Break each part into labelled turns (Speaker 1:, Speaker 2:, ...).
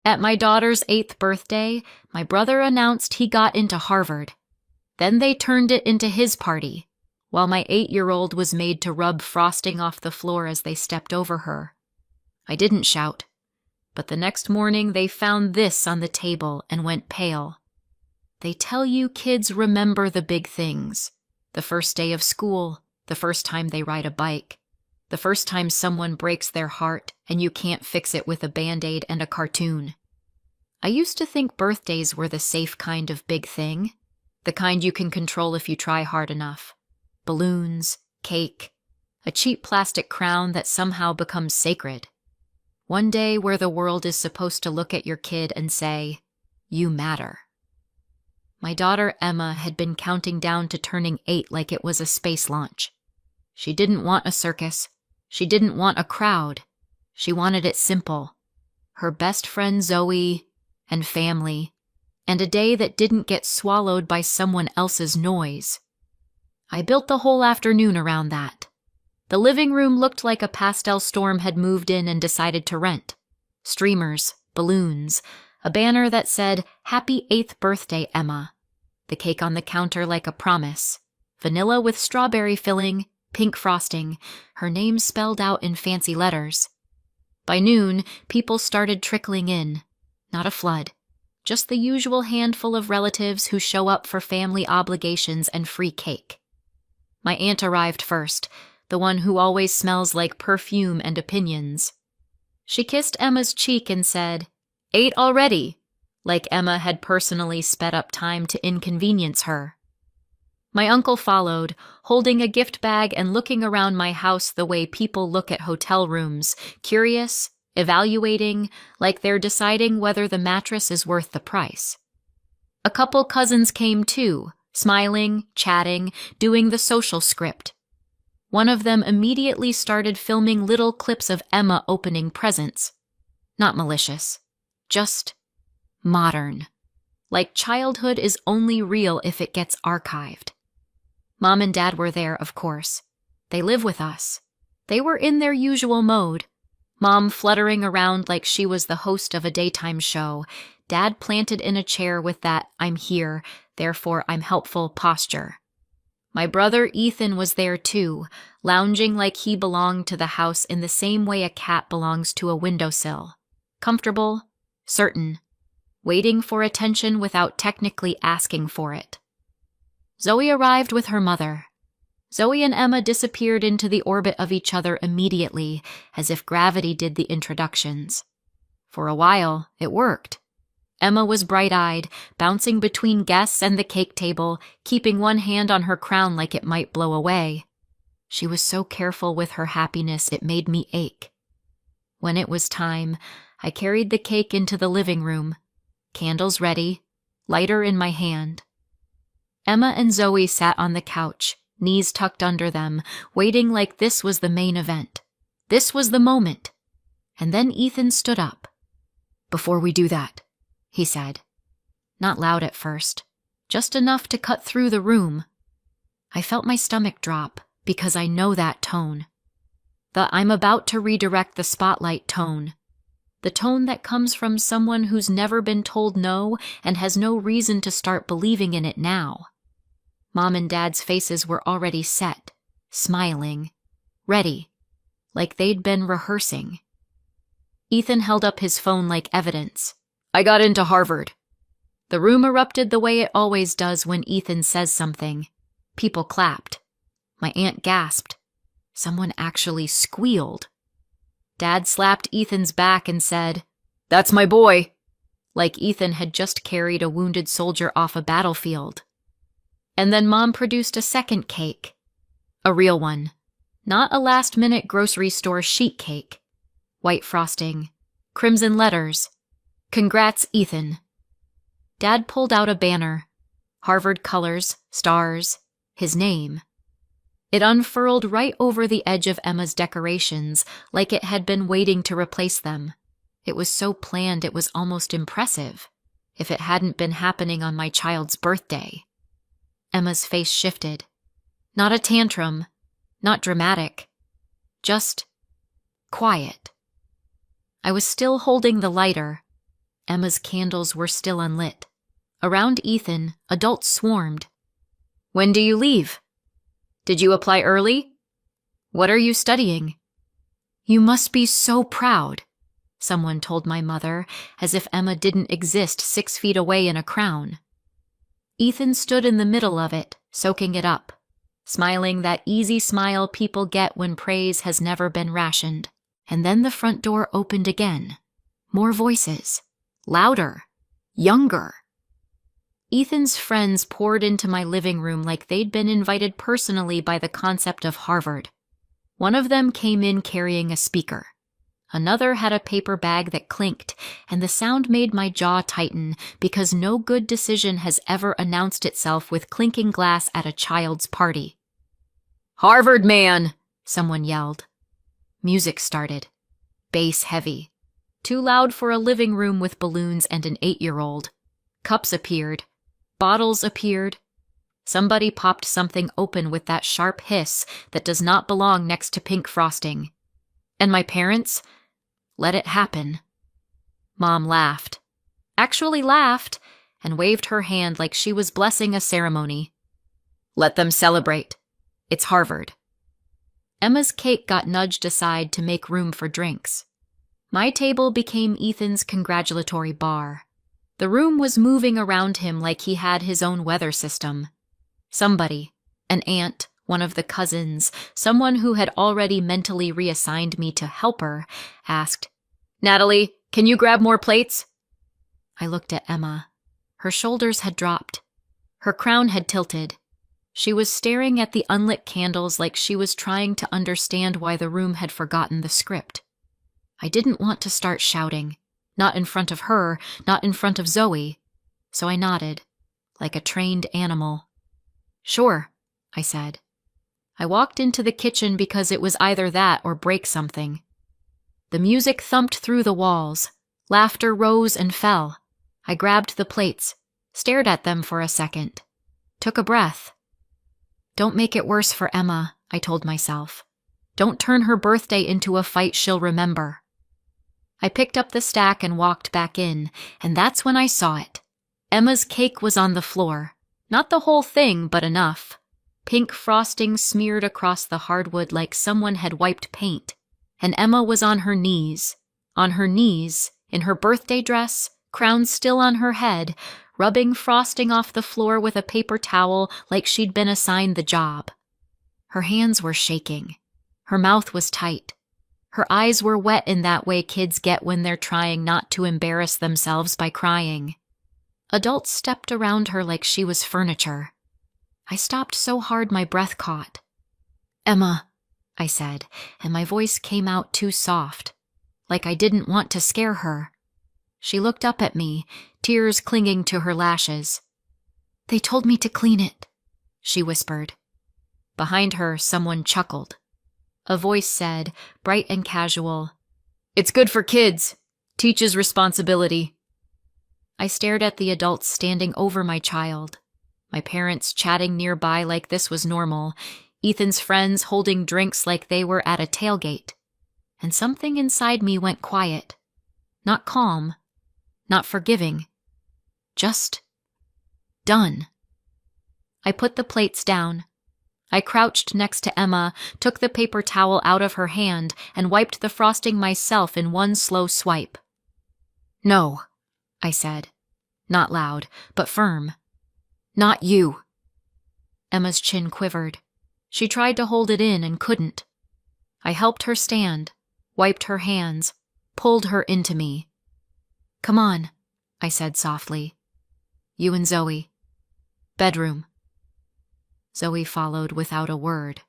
Speaker 1: At my daughter's 8th birthday, my brother announced he got into Harvard. Then they turned it into his party, while my 8-year-old was made to rub frosting off the floor as they stepped over her. I didn't shout, but the next morning they found this on the table and went pale. They tell you kids remember the big things. The first day of school, the first time they ride a bike, the first time someone breaks their heart and you can't fix it with a Band-Aid and a cartoon. I used to think birthdays were the safe kind of big thing, the kind you can control if you try hard enough. Balloons, cake, a cheap plastic crown that somehow becomes sacred. One day where the world is supposed to look at your kid and say, "You matter." My daughter Emma had been counting down to turning 8 like it was a space launch. She didn't want a circus. She didn't want a crowd. She wanted it simple. Her best friend Zoe, and family, and a day that didn't get swallowed by someone else's noise. I built the whole afternoon around that. The living room looked like a pastel storm had moved in and decided to rent. Streamers, balloons, a banner that said, "Happy 8th birthday, Emma." The cake on the counter like a promise. Vanilla with strawberry filling, pink frosting, her name spelled out in fancy letters. By noon, people started trickling in. Not a flood. Just the usual handful of relatives who show up for family obligations and free cake. My aunt arrived first, the one who always smells like perfume and opinions. She kissed Emma's cheek and said, "8 already," like Emma had personally sped up time to inconvenience her. My uncle followed, holding a gift bag and looking around my house the way people look at hotel rooms, curious, evaluating, like they're deciding whether the mattress is worth the price. A couple cousins came too, smiling, chatting, doing the social script. One of them immediately started filming little clips of Emma opening presents. Not malicious, just modern. Like childhood is only real if it gets archived. Mom and Dad were there, of course. They live with us. They were in their usual mode. Mom fluttering around like she was the host of a daytime show. Dad planted in a chair with that "I'm here, therefore I'm helpful" posture. My brother Ethan was there too, lounging like he belonged to the house in the same way a cat belongs to a windowsill. Comfortable, certain, waiting for attention without technically asking for it. Zoe arrived with her mother. Zoe and Emma disappeared into the orbit of each other immediately, as if gravity did the introductions. For a while, it worked. Emma was bright-eyed, bouncing between guests and the cake table, keeping one hand on her crown like it might blow away. She was so careful with her happiness it made me ache. When it was time, I carried the cake into the living room, candles ready, lighter in my hand. Emma and Zoe sat on the couch, knees tucked under them, waiting like this was the main event. This was the moment. And then Ethan stood up. "Before we do that," he said. Not loud at first, just enough to cut through the room. I felt my stomach drop because I know that tone. The "I'm about to redirect the spotlight" tone. The tone that comes from someone who's never been told no and has no reason to start believing in it now. Mom and Dad's faces were already set, smiling, ready, like they'd been rehearsing. Ethan held up his phone like evidence. "I got into Harvard." The room erupted the way it always does when Ethan says something. People clapped. My aunt gasped. Someone actually squealed. Dad slapped Ethan's back and said, "That's my boy," like Ethan had just carried a wounded soldier off a battlefield. And then Mom produced a second cake. A real one. Not a last-minute grocery store sheet cake. White frosting. Crimson letters. "Congrats, Ethan." Dad pulled out a banner. Harvard colors, stars, his name. It unfurled right over the edge of Emma's decorations, like it had been waiting to replace them. It was so planned it was almost impressive, if it hadn't been happening on my child's birthday. Emma's face shifted. Not a tantrum, not dramatic, just quiet. I was still holding the lighter. Emma's candles were still unlit. Around Ethan, adults swarmed. "When do you leave? Did you apply early? What are you studying?" "You must be so proud," someone told my mother, as if Emma didn't exist 6 feet away in a crown. Ethan stood in the middle of it, soaking it up, smiling that easy smile people get when praise has never been rationed. And then the front door opened again. More voices. Louder. Younger. Ethan's friends poured into my living room like they'd been invited personally by the concept of Harvard. One of them came in carrying a speaker. Another had a paper bag that clinked, and the sound made my jaw tighten because no good decision has ever announced itself with clinking glass at a child's party. "Harvard man!" someone yelled. Music started. Bass heavy. Too loud for a living room with balloons and an 8-year-old. Cups appeared. Bottles appeared. Somebody popped something open with that sharp hiss that does not belong next to pink frosting. And my parents let it happen. Mom laughed. Actually laughed, and waved her hand like she was blessing a ceremony. "Let them celebrate. It's Harvard." Emma's cake got nudged aside to make room for drinks. My table became Ethan's congratulatory bar. The room was moving around him like he had his own weather system. Somebody, an aunt, one of the cousins, someone who had already mentally reassigned me to helper, asked, "Natalie, can you grab more plates?" I looked at Emma. Her shoulders had dropped. Her crown had tilted. She was staring at the unlit candles like she was trying to understand why the room had forgotten the script. I didn't want to start shouting. Not in front of her, not in front of Zoe. So I nodded, like a trained animal. "Sure," I said. I walked into the kitchen because it was either that or break something. The music thumped through the walls. Laughter rose and fell. I grabbed the plates, stared at them for a second, took a breath. Don't make it worse for Emma, I told myself. Don't turn her birthday into a fight she'll remember. I picked up the stack and walked back in, and that's when I saw it. Emma's cake was on the floor. Not the whole thing, but enough. Pink frosting smeared across the hardwood like someone had wiped paint. And Emma was on her knees, in her birthday dress, crown still on her head, rubbing frosting off the floor with a paper towel like she'd been assigned the job. Her hands were shaking. Her mouth was tight. Her eyes were wet in that way kids get when they're trying not to embarrass themselves by crying. Adults stepped around her like she was furniture. I stopped so hard my breath caught. "Emma," I said, and my voice came out too soft, like I didn't want to scare her. She looked up at me, tears clinging to her lashes. "They told me to clean it," she whispered. Behind her, someone chuckled. A voice said, bright and casual, "It's good for kids. Teaches responsibility." I stared at the adults standing over my child, my parents chatting nearby like this was normal, Ethan's friends holding drinks like they were at a tailgate. And something inside me went quiet. Not calm, not forgiving. Just done. I put the plates down. I crouched next to Emma, took the paper towel out of her hand, and wiped the frosting myself in one slow swipe. "No," I said, not loud, but firm. "Not you." Emma's chin quivered. She tried to hold it in and couldn't. I helped her stand, wiped her hands, pulled her into me. "Come on," I said softly. "You and Zoe. Bedroom." Zoe followed without a word.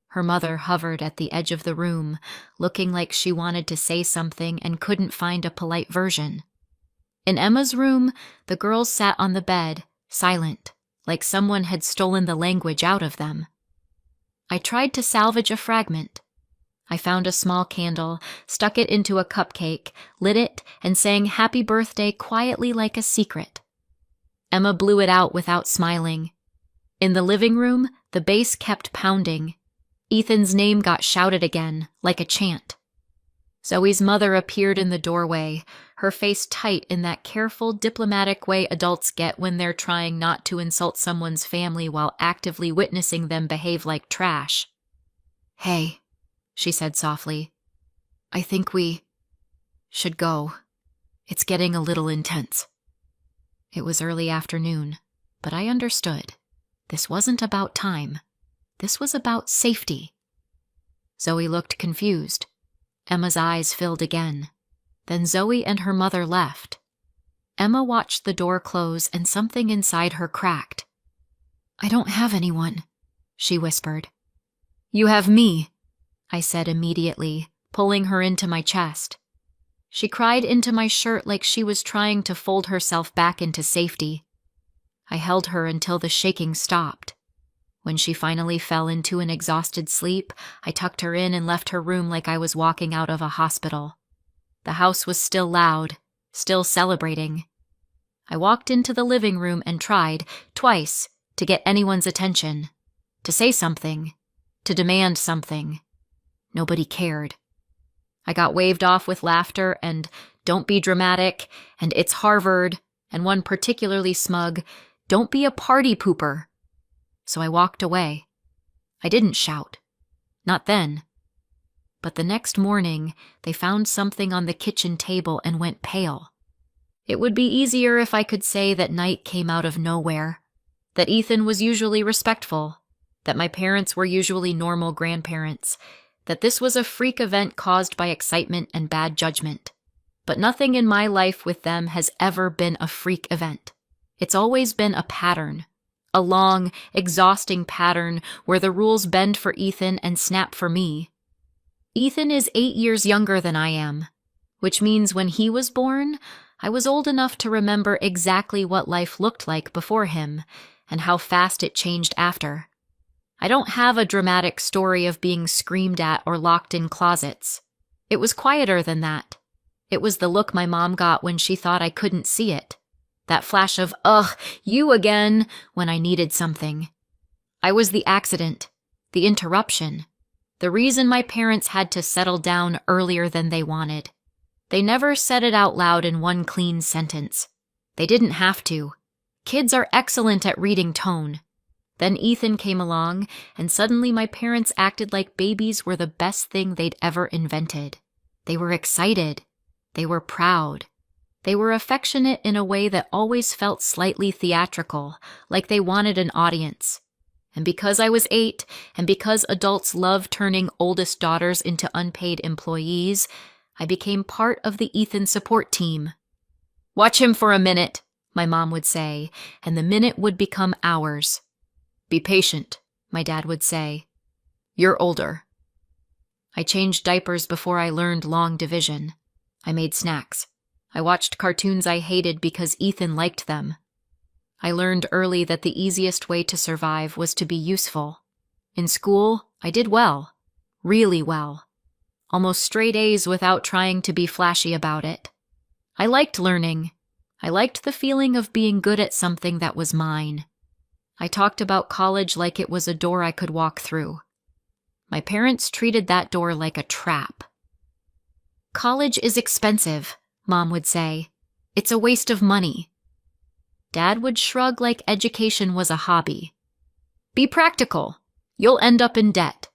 Speaker 1: Her mother hovered at the edge of the room, looking like she wanted to say something and couldn't find a polite version. In Emma's room, the girls sat on the bed, silent, like someone had stolen the language out of them. I tried to salvage a fragment. I found a small candle, stuck it into a cupcake, lit it, and sang happy birthday quietly like a secret. Emma blew it out without smiling. In the living room, the bass kept pounding. Ethan's name got shouted again, like a chant. Zoe's mother appeared in the doorway, her face tight in that careful, diplomatic way adults get when they're trying not to insult someone's family while actively witnessing them behave like trash. "Hey," she said softly, "I think we should go. It's getting a little intense." It was early afternoon, but I understood. This wasn't about time. This was about safety. Zoe looked confused. Emma's eyes filled again. Then Zoe and her mother left. Emma watched the door close and something inside her cracked. "I don't have anyone," she whispered. "You have me," I said immediately, pulling her into my chest. She cried into my shirt like she was trying to fold herself back into safety. I held her until the shaking stopped. When she finally fell into an exhausted sleep, I tucked her in and left her room like I was walking out of a hospital. The house was still loud, still celebrating. I walked into the living room and tried, twice, to get anyone's attention, to say something, to demand something. Nobody cared. I got waved off with laughter and "Don't be dramatic" and "It's Harvard," and one particularly smug, "Don't be a party pooper." So I walked away. I didn't shout. Not then. But the next morning, they found something on the kitchen table and went pale. It would be easier if I could say that night came out of nowhere, that Ethan was usually respectful, that my parents were usually normal grandparents, that this was a freak event caused by excitement and bad judgment. But nothing in my life with them has ever been a freak event. It's always been a pattern, a long, exhausting pattern where the rules bend for Ethan and snap for me. Ethan is 8 years younger than I am, which means when he was born, I was old enough to remember exactly what life looked like before him and how fast it changed after. I don't have a dramatic story of being screamed at or locked in closets. It was quieter than that. It was the look my mom got when she thought I couldn't see it. That flash of, "Ugh, you again," when I needed something. I was the accident, the interruption, the reason my parents had to settle down earlier than they wanted. They never said it out loud in one clean sentence. They didn't have to. Kids are excellent at reading tone. Then Ethan came along, and suddenly my parents acted like babies were the best thing they'd ever invented. They were excited. They were proud. They were affectionate in a way that always felt slightly theatrical, like they wanted an audience. And because I was 8, and because adults love turning oldest daughters into unpaid employees, I became part of the Ethan support team. "Watch him for a minute," my mom would say, and the minute would become hours. "Be patient," my dad would say. "You're older." I changed diapers before I learned long division. I made snacks. I watched cartoons I hated because Ethan liked them. I learned early that the easiest way to survive was to be useful. In school, I did well. Really well. Almost straight A's without trying to be flashy about it. I liked learning. I liked the feeling of being good at something that was mine. I talked about college like it was a door I could walk through. My parents treated that door like a trap. "College is expensive," Mom would say. "It's a waste of money." Dad would shrug like education was a hobby. "Be practical. You'll end up in debt."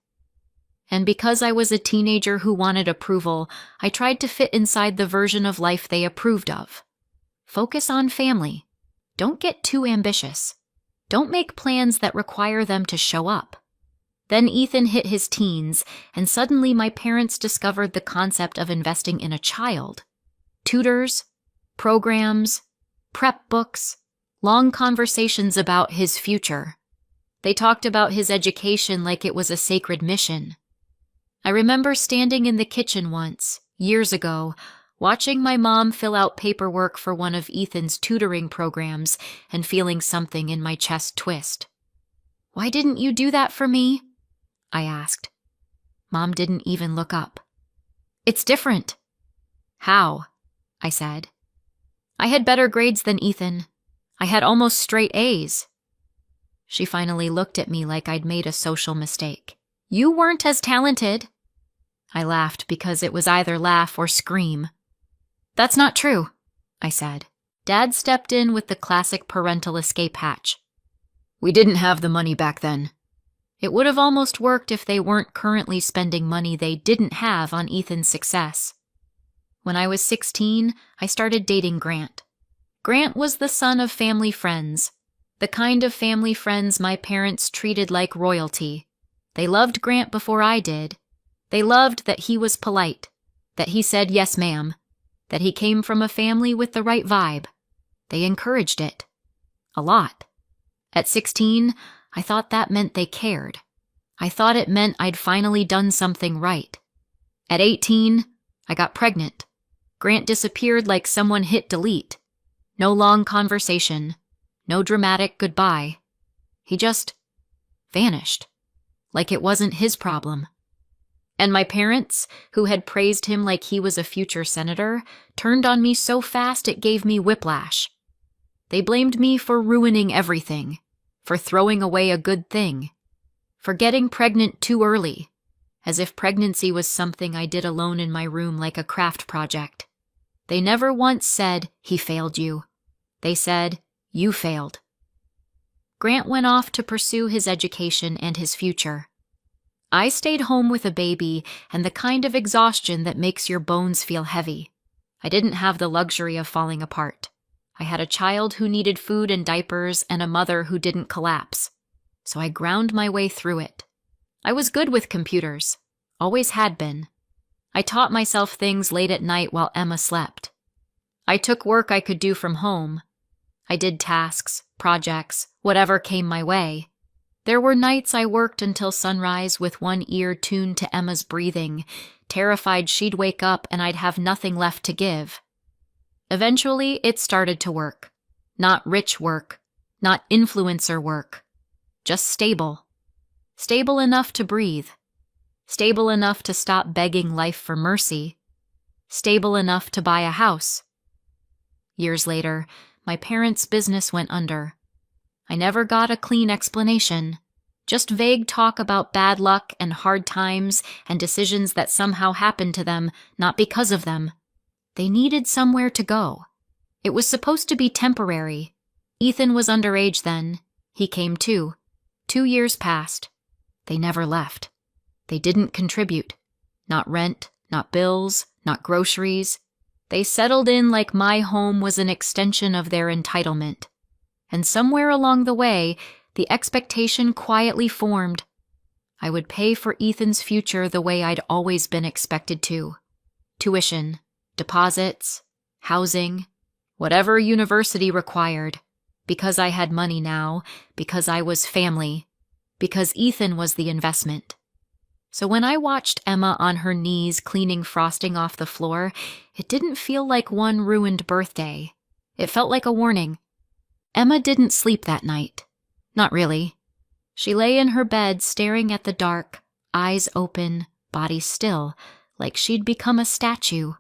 Speaker 1: And because I was a teenager who wanted approval, I tried to fit inside the version of life they approved of. Focus on family. Don't get too ambitious. Don't make plans that require them to show up. Then Ethan hit his teens, and suddenly my parents discovered the concept of investing in a child. Tutors, programs, prep books, long conversations about his future. They talked about his education like it was a sacred mission. I remember standing in the kitchen once, years ago, watching my mom fill out paperwork for one of Ethan's tutoring programs and feeling something in my chest twist. "Why didn't you do that for me?" I asked. Mom didn't even look up. "It's different." "How?" I said. "I had better grades than Ethan. I had almost straight A's." She finally looked at me like I'd made a social mistake. "You weren't as talented." I laughed because it was either laugh or scream. That's not true, I said. Dad stepped in with the classic parental escape hatch. We didn't have the money back then. It would have almost worked if they weren't currently spending money they didn't have on Ethan's success. When I was 16, I started dating Grant. Grant was the son of family friends, the kind of family friends my parents treated like royalty. They loved Grant before I did. They loved that he was polite, that he said yes ma'am, that he came from a family with the right vibe. They encouraged it. A lot. At 16, I thought that meant they cared. I thought it meant I'd finally done something right. At 18, I got pregnant. Grant disappeared like someone hit delete. No long conversation. No dramatic goodbye. He just vanished. Like it wasn't his problem. And my parents, who had praised him like he was a future senator, turned on me so fast it gave me whiplash. They blamed me for ruining everything, for throwing away a good thing, for getting pregnant too early, as if pregnancy was something I did alone in my room like a craft project. They never once said, he failed you. They said, you failed. Grant went off to pursue his education and his future. I stayed home with a baby and the kind of exhaustion that makes your bones feel heavy. I didn't have the luxury of falling apart. I had a child who needed food and diapers and a mother who didn't collapse. So I ground my way through it. I was good with computers. Always had been. I taught myself things late at night while Emma slept. I took work I could do from home. I did tasks, projects, whatever came my way. There were nights I worked until sunrise with one ear tuned to Emma's breathing, terrified she'd wake up and I'd have nothing left to give. Eventually, it started to work. Not rich work, not influencer work. Just stable. Stable enough to breathe. Stable enough to stop begging life for mercy. Stable enough to buy a house. Years later, my parents' business went under. I never got a clean explanation, just vague talk about bad luck and hard times and decisions that somehow happened to them, not because of them. They needed somewhere to go. It was supposed to be temporary. Ethan was underage then. He came too. 2 years passed. They never left. They didn't contribute. Not rent, not bills, not groceries. They settled in like my home was an extension of their entitlement. And somewhere along the way, the expectation quietly formed. I would pay for Ethan's future the way I'd always been expected to. Tuition, deposits, housing, whatever university required. Because I had money now, because I was family, because Ethan was the investment. So when I watched Emma on her knees cleaning frosting off the floor, it didn't feel like one ruined birthday. It felt like a warning. Emma didn't sleep that night. Not really. She lay in her bed staring at the dark, eyes open, body still, like she'd become a statue.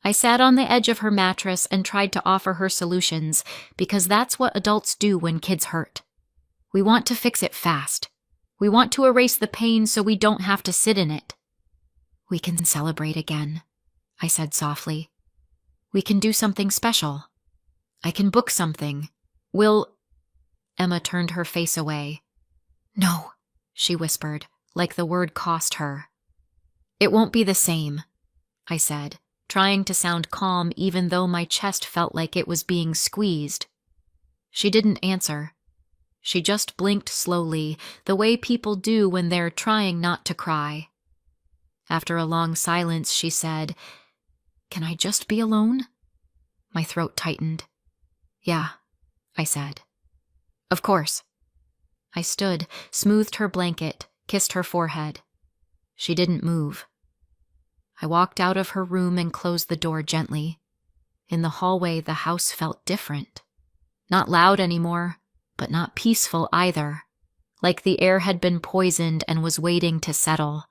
Speaker 1: I sat on the edge of her mattress and tried to offer her solutions, because that's what adults do when kids hurt. We want to fix it fast. We want to erase the pain so we don't have to sit in it. We can celebrate again, I said softly. We can do something special. I can book something. Emma turned her face away. No, she whispered, like the word cost her. It won't be the same, I said, trying to sound calm even though my chest felt like it was being squeezed. She didn't answer. She just blinked slowly, the way people do when they're trying not to cry. After a long silence, she said, "Can I just be alone?" My throat tightened. "Yeah," I said. "Of course." I stood, smoothed her blanket, kissed her forehead. She didn't move. I walked out of her room and closed the door gently. In the hallway, the house felt different. Not loud anymore, but not peaceful either, like the air had been poisoned and was waiting to settle.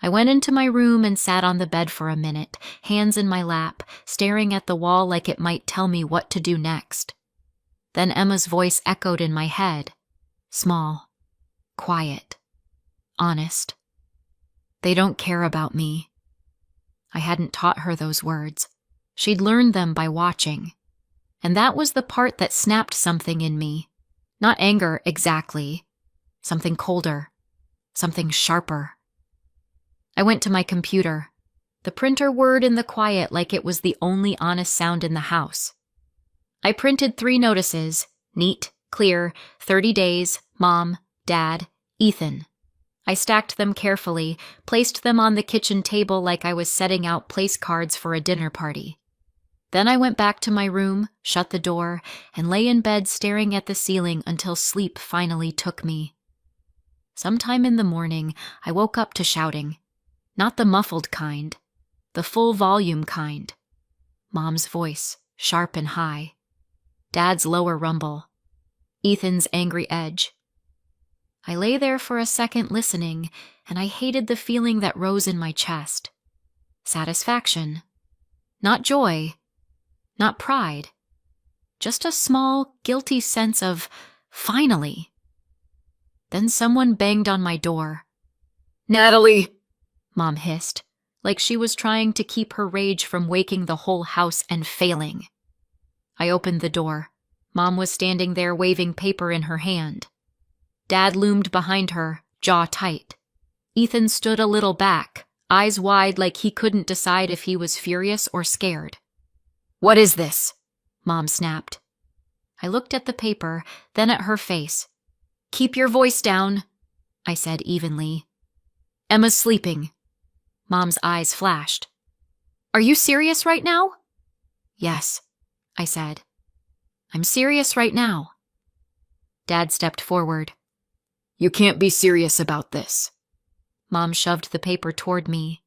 Speaker 1: I went into my room and sat on the bed for a minute, hands in my lap, staring at the wall like it might tell me what to do next. Then Emma's voice echoed in my head, small, quiet, honest. They don't care about me. I hadn't taught her those words. She'd learned them by watching. And that was the part that snapped something in me. Not anger exactly. Something colder. Something sharper. I went to my computer. The printer whirred in the quiet like it was the only honest sound in the house. I printed 3 notices, neat, clear, 30 days, Mom, Dad, Ethan. I stacked them carefully, placed them on the kitchen table like I was setting out place cards for a dinner party. Then I went back to my room, shut the door, and lay in bed staring at the ceiling until sleep finally took me. Sometime in the morning, I woke up to shouting. Not the muffled kind, the full volume kind. Mom's voice, sharp and high. Dad's lower rumble. Ethan's angry edge. I lay there for a second listening, and I hated the feeling that rose in my chest. Satisfaction. Not joy. Not pride. Just a small, guilty sense of, finally. Then someone banged on my door. "Natalie!" Mom hissed, like she was trying to keep her rage from waking the whole house and failing. I opened the door. Mom was standing there waving paper in her hand. Dad loomed behind her, jaw tight. Ethan stood a little back, eyes wide like he couldn't decide if he was furious or scared. "What is this?" Mom snapped. I looked at the paper, then at her face. "Keep your voice down," I said evenly. "Emma's sleeping." Mom's eyes flashed. "Are you serious right now?" "Yes," I said. "I'm serious right now." Dad stepped forward. "You can't be serious about this." Mom shoved the paper toward me.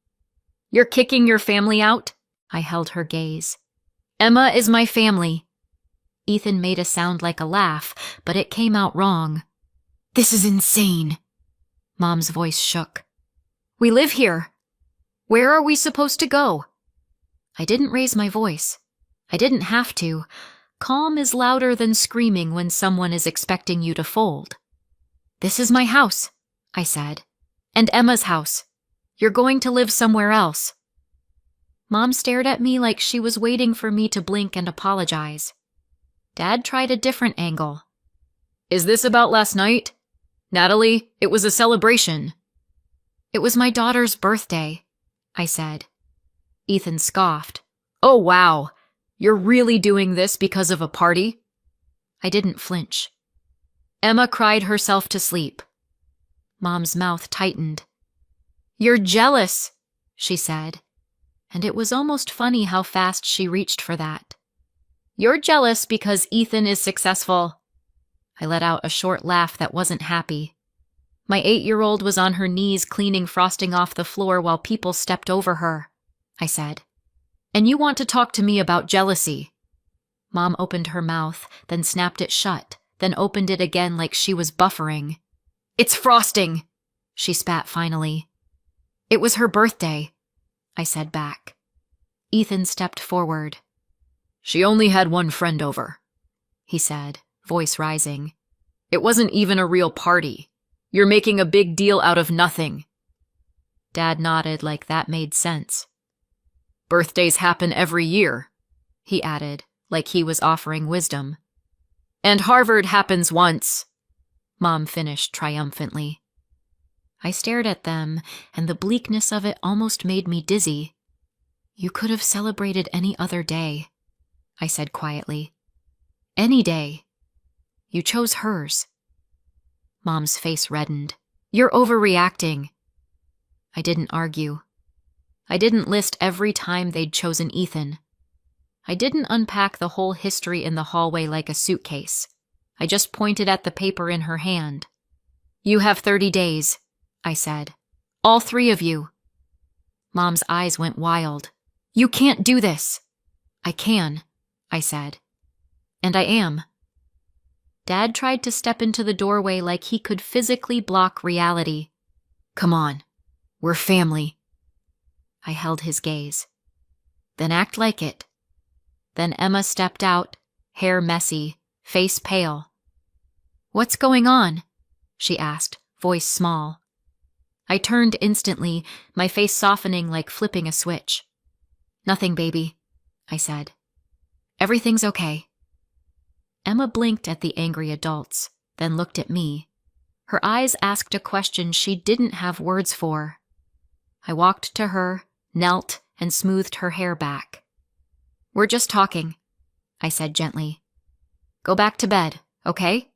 Speaker 1: "You're kicking your family out?" I held her gaze. "Emma is my family." Ethan made a sound like a laugh, but it came out wrong. "This is insane." Mom's voice shook. "We live here. Where are we supposed to go?" I didn't raise my voice. I didn't have to. Calm is louder than screaming when someone is expecting you to fold. "This is my house," I said. "And Emma's house. You're going to live somewhere else." Mom stared at me like she was waiting for me to blink and apologize. Dad tried a different angle. "Is this about last night? Natalie, it was a celebration." "It was my daughter's birthday," I said. Ethan scoffed. "Oh, wow. You're really doing this because of a party?" I didn't flinch. "Emma cried herself to sleep." Mom's mouth tightened. "You're jealous," she said, and it was almost funny how fast she reached for that. "You're jealous because Ethan is successful." I let out a short laugh that wasn't happy. My 8-year-old was on her knees cleaning frosting off the floor while people stepped over her, I said. "And you want to talk to me about jealousy?" Mom opened her mouth, then snapped it shut, then opened it again like she was buffering. "It's frosting," she spat finally. "It was her birthday," I said back. Ethan stepped forward. "She only had one friend over," he said, voice rising. "It wasn't even a real party. You're making a big deal out of nothing." Dad nodded like that made sense. "Birthdays happen every year," he added, like he was offering wisdom. "And Harvard happens once," Mom finished triumphantly. I stared at them, and the bleakness of it almost made me dizzy. "You could have celebrated any other day," I said quietly. "Any day. You chose hers." Mom's face reddened. "You're overreacting." I didn't argue. I didn't list every time they'd chosen Ethan. I didn't unpack the whole history in the hallway like a suitcase. I just pointed at the paper in her hand. "You have 30 days, I said. "All 3 of you." Mom's eyes went wild. "You can't do this." "I can," I said. "And I am." Dad tried to step into the doorway like he could physically block reality. "Come on. We're family." I held his gaze. "Then act like it." Then Emma stepped out, hair messy, face pale. "What's going on?" she asked, voice small. I turned instantly, my face softening like flipping a switch. "Nothing, baby," I said. Everything's okay. Emma blinked at the angry adults, then looked at me. Her eyes asked a question she didn't have words for. I walked to her, knelt, and smoothed her hair back. We're just talking, I said gently. Go back to bed, okay?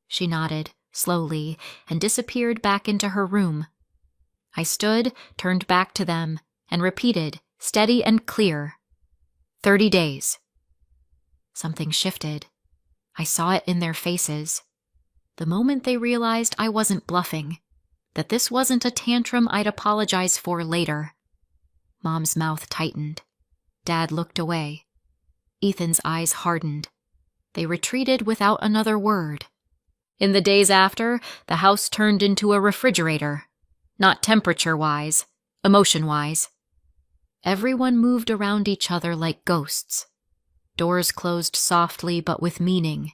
Speaker 1: She nodded, slowly, and disappeared back into her room. I stood, turned back to them, and repeated, steady and clear, 30 days. Something shifted. I saw it in their faces. The moment they realized I wasn't bluffing, that this wasn't a tantrum I'd apologize for later. Mom's mouth tightened. Dad looked away. Ethan's eyes hardened. They retreated without another word. In the days after, the house turned into a refrigerator. Not temperature-wise, emotion-wise. Everyone moved around each other like ghosts. Doors closed softly but with meaning.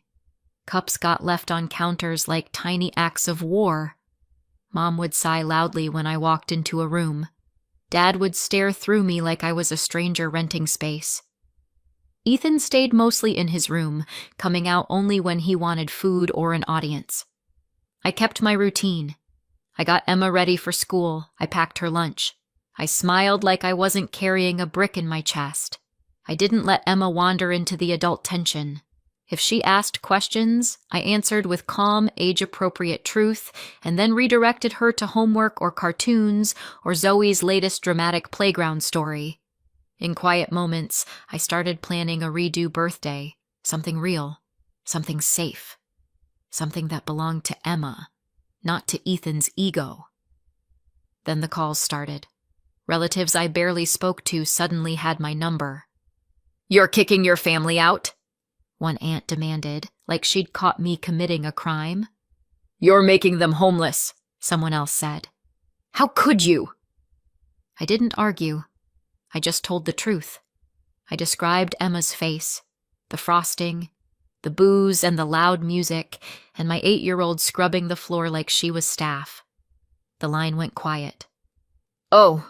Speaker 1: Cups got left on counters like tiny acts of war. Mom would sigh loudly when I walked into a room. Dad would stare through me like I was a stranger renting space. Ethan stayed mostly in his room, coming out only when he wanted food or an audience. I kept my routine. I got Emma ready for school. I packed her lunch. I smiled like I wasn't carrying a brick in my chest. I didn't let Emma wander into the adult tension. If she asked questions, I answered with calm, age-appropriate truth, and then redirected her to homework or cartoons or Zoe's latest dramatic playground story. In quiet moments, I started planning a redo birthday, something real, something safe, something that belonged to Emma, not to Ethan's ego. Then the calls started. Relatives I barely spoke to suddenly had my number. "You're kicking your family out?" one aunt demanded, like she'd caught me committing a crime. "You're making them homeless," someone else said. "How could you?" I didn't argue. I just told the truth. I described Emma's face, the frosting, the booze and the loud music, and my 8-year-old scrubbing the floor like she was staff. The line went quiet. "Oh,"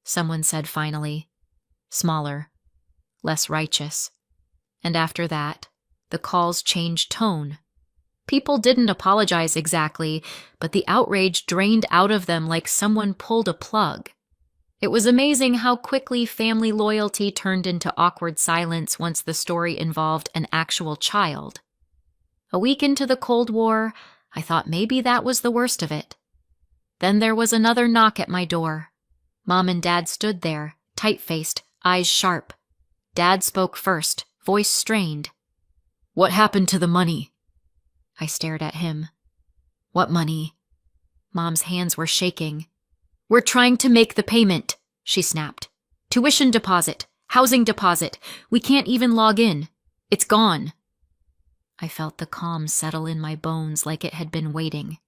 Speaker 1: someone said finally, smaller, less righteous. And after that, the calls changed tone. People didn't apologize exactly, but the outrage drained out of them like someone pulled a plug. It was amazing how quickly family loyalty turned into awkward silence once the story involved an actual child. A week into the Cold War, I thought maybe that was the worst of it. Then there was another knock at my door. Mom and Dad stood there, tight-faced, eyes sharp. Dad spoke first, voice strained. "What happened to the money?" I stared at him. "What money?" Mom's hands were shaking. "We're trying to make the payment," she snapped. "Tuition deposit, housing deposit. We can't even log in. It's gone." I felt the calm settle in my bones like it had been waiting.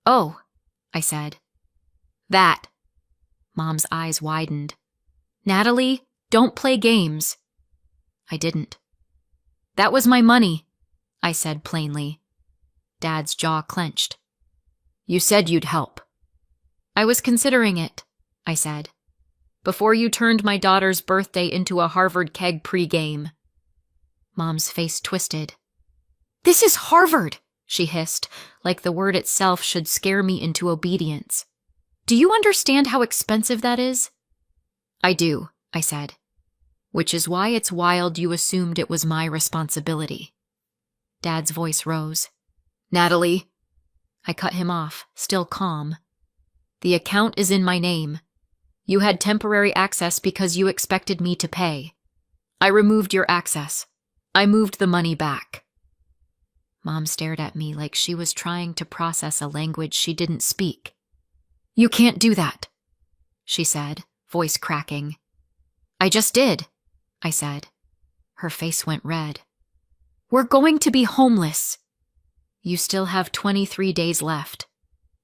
Speaker 1: "Oh," I said. "That." Mom's eyes widened. "Natalie, don't play games." I didn't. "That was my money," I said plainly. Dad's jaw clenched. "You said you'd help." "I was considering it," I said, "before you turned my daughter's birthday into a Harvard keg pregame." Mom's face twisted. "This is Harvard," she hissed, like the word itself should scare me into obedience. "Do you understand how expensive that is?" "I do," I said. "Which is why it's wild you assumed it was my responsibility." Dad's voice rose. "Natalie." I cut him off, still calm. "The account is in my name. You had temporary access because you expected me to pay. I removed your access. I moved the money back." Mom stared at me like she was trying to process a language she didn't speak. "You can't do that," she said, voice cracking. "I just did," I said. Her face went red. "We're going to be homeless." "You still have 23 days left,"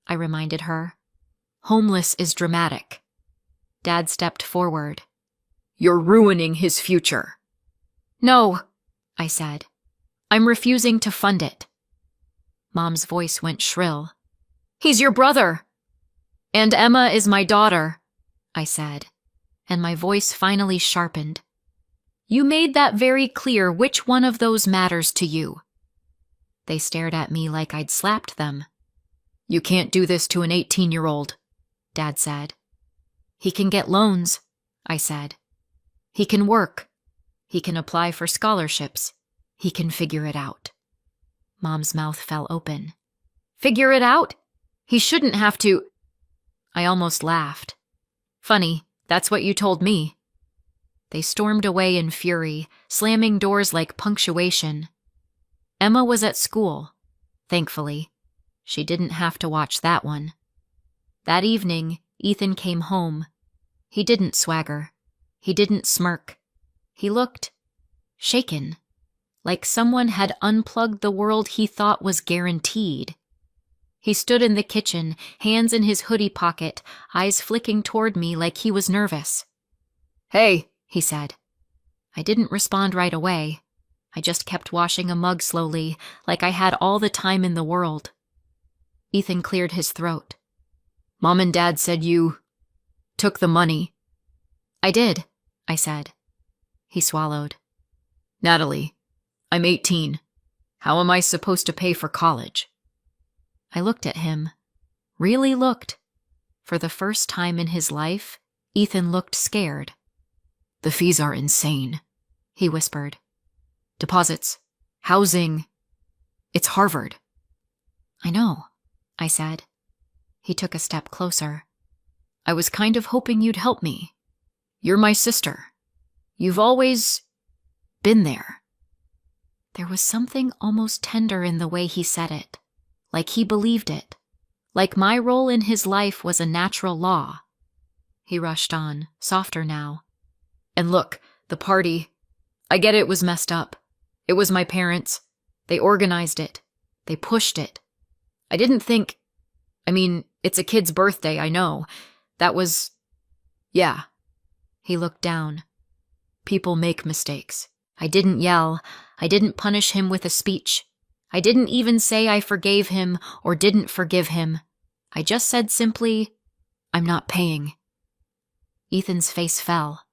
Speaker 1: I reminded her. "Homeless is dramatic." Dad stepped forward. "You're ruining his future." "No," I said. "I'm refusing to fund it." Mom's voice went shrill. "He's your brother." "And Emma is my daughter," I said, and my voice finally sharpened. You made that very clear. Which one of those matters to you? They stared at me like I'd slapped them. You can't do this to an 18-year-old, Dad said. He can get loans, I said. He can work. He can apply for scholarships. He can figure it out. Mom's mouth fell open. Figure it out? He shouldn't have to. I almost laughed. Funny, that's what you told me. They stormed away in fury, slamming doors like punctuation. Emma was at school, thankfully. She didn't have to watch that one. That evening, Ethan came home. He didn't swagger. He didn't smirk. He looked shaken, like someone had unplugged the world he thought was guaranteed. He stood in the kitchen, hands in his hoodie pocket, eyes flicking toward me like he was nervous. Hey, he said. I didn't respond right away. I just kept washing a mug slowly, like I had all the time in the world. Ethan cleared his throat. Mom and Dad said you took the money. I did, I said. He swallowed. Natalie, I'm 18. How am I supposed to pay for college? I looked at him. Really looked. For the first time in his life, Ethan looked scared. The fees are insane, he whispered. Deposits, housing. It's Harvard. I know, I said. He took a step closer. I was kind of hoping you'd help me. You're my sister. You've always been there. There was something almost tender in the way he said it, like he believed it, like my role in his life was a natural law. He rushed on, softer now. And look, the party, I get it was messed up. It was my parents. They organized it. They pushed it. I didn't think, it's a kid's birthday, I know. That was, yeah. He looked down. People make mistakes. I didn't yell. I didn't punish him with a speech. I didn't even say I forgave him or didn't forgive him. I just said simply, I'm not paying. Ethan's face fell.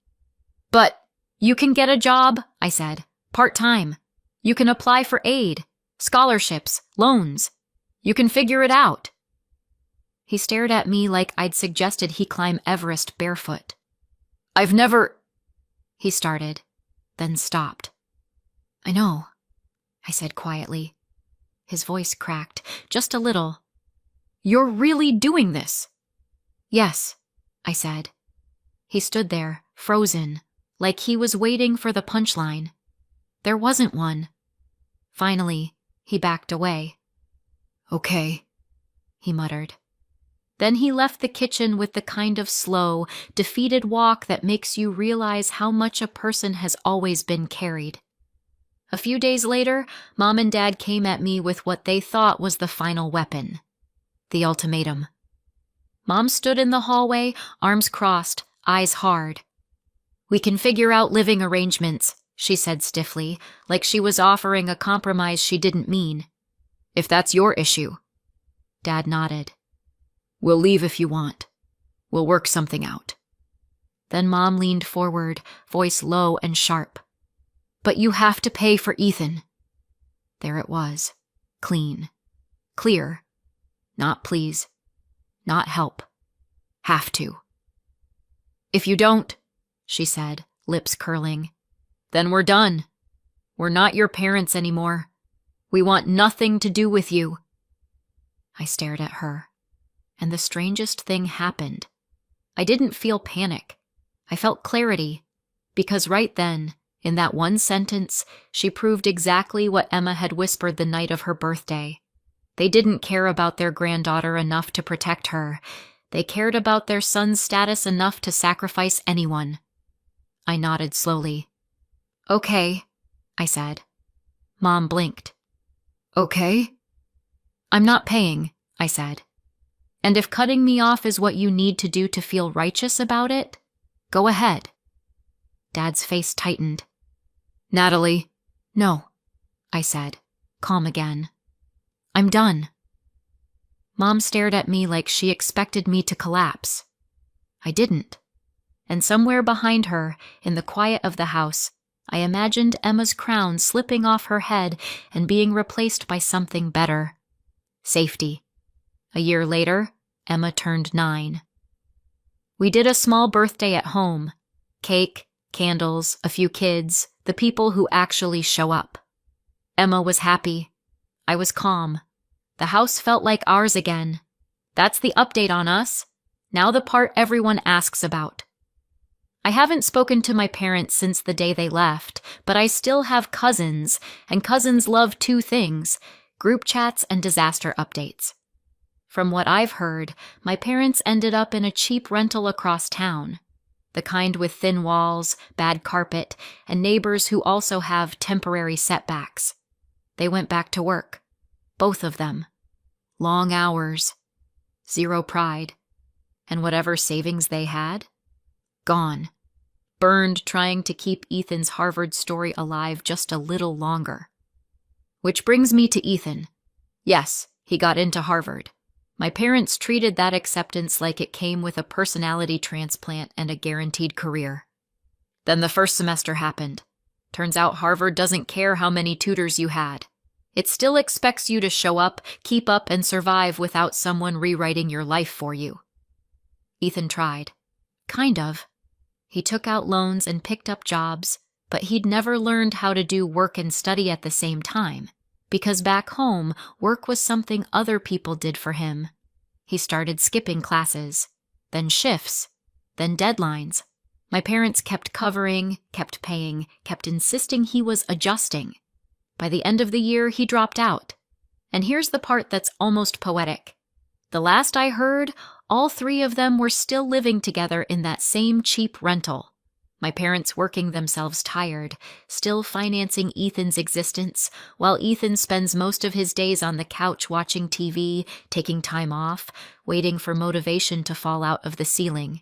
Speaker 1: But you can get a job, I said, part-time. You can apply for aid, scholarships, loans. You can figure it out. He stared at me like I'd suggested he climb Everest barefoot. I've never... He started, then stopped. I know, I said quietly. His voice cracked, just a little. You're really doing this? Yes, I said. He stood there, frozen, like he was waiting for the punchline. There wasn't one. Finally, he backed away. Okay, he muttered. Then he left the kitchen with the kind of slow, defeated walk that makes you realize how much a person has always been carried. A few days later, Mom and Dad came at me with what they thought was the final weapon, the ultimatum. Mom stood in the hallway, arms crossed, eyes hard. We can figure out living arrangements, she said stiffly, like she was offering a compromise she didn't mean. If that's your issue. Dad nodded. We'll leave if you want. We'll work something out. Then Mom leaned forward, voice low and sharp. But you have to pay for Ethan. There it was. Clean. Clear. Not please. Not help. Have to. If you don't, she said, lips curling, then we're done. We're not your parents anymore. We want nothing to do with you. I stared at her. And the strangest thing happened. I didn't feel panic. I felt clarity, because right then, in that one sentence, she proved exactly what Emma had whispered the night of her birthday. They didn't care about their granddaughter enough to protect her. They cared about their son's status enough to sacrifice anyone. I nodded slowly. Okay, I said. Mom blinked. Okay? I'm not paying, I said. And if cutting me off is what you need to do to feel righteous about it, go ahead. Dad's face tightened. Natalie. No, I said, calm again. I'm done. Mom stared at me like she expected me to collapse. I didn't. And somewhere behind her, in the quiet of the house, I imagined Emma's crown slipping off her head and being replaced by something better. Safety. A year later, Emma turned 9. We did a small birthday at home. Cake, candles, a few kids, the people who actually show up. Emma was happy. I was calm. The house felt like ours again. That's the update on us. Now the part everyone asks about. I haven't spoken to my parents since the day they left, but I still have cousins, and cousins love 2 things: group chats and disaster updates. From what I've heard, my parents ended up in a cheap rental across town. The kind with thin walls, bad carpet, and neighbors who also have temporary setbacks. They went back to work. Both of them. Long hours. Zero pride. And whatever savings they had? Gone. Burned trying to keep Ethan's Harvard story alive just a little longer. Which brings me to Ethan. Yes, he got into Harvard. My parents treated that acceptance like it came with a personality transplant and a guaranteed career. Then the first semester happened. Turns out Harvard doesn't care how many tutors you had. It still expects you to show up, keep up, and survive without someone rewriting your life for you. Ethan tried. Kind of. He took out loans and picked up jobs, but he'd never learned how to do work and study at the same time, because back home, work was something other people did for him. He started skipping classes, then shifts, then deadlines. My parents kept covering, kept paying, kept insisting he was adjusting. By the end of the year, he dropped out. And here's the part that's almost poetic. The last I heard, all 3 of them were still living together in that same cheap rental. My parents working themselves tired, still financing Ethan's existence, while Ethan spends most of his days on the couch watching TV, taking time off, waiting for motivation to fall out of the ceiling.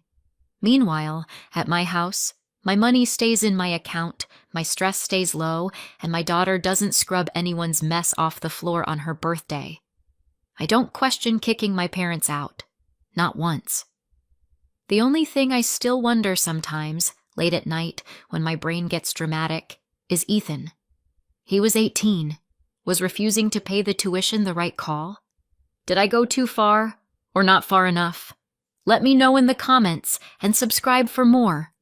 Speaker 1: Meanwhile, at my house, my money stays in my account, my stress stays low, and my daughter doesn't scrub anyone's mess off the floor on her birthday. I don't question kicking my parents out. Not once. The only thing I still wonder sometimes, late at night, when my brain gets dramatic, is Ethan. He was 18. Was refusing to pay the tuition the right call? Did I go too far, or not far enough? Let me know in the comments, and subscribe for more.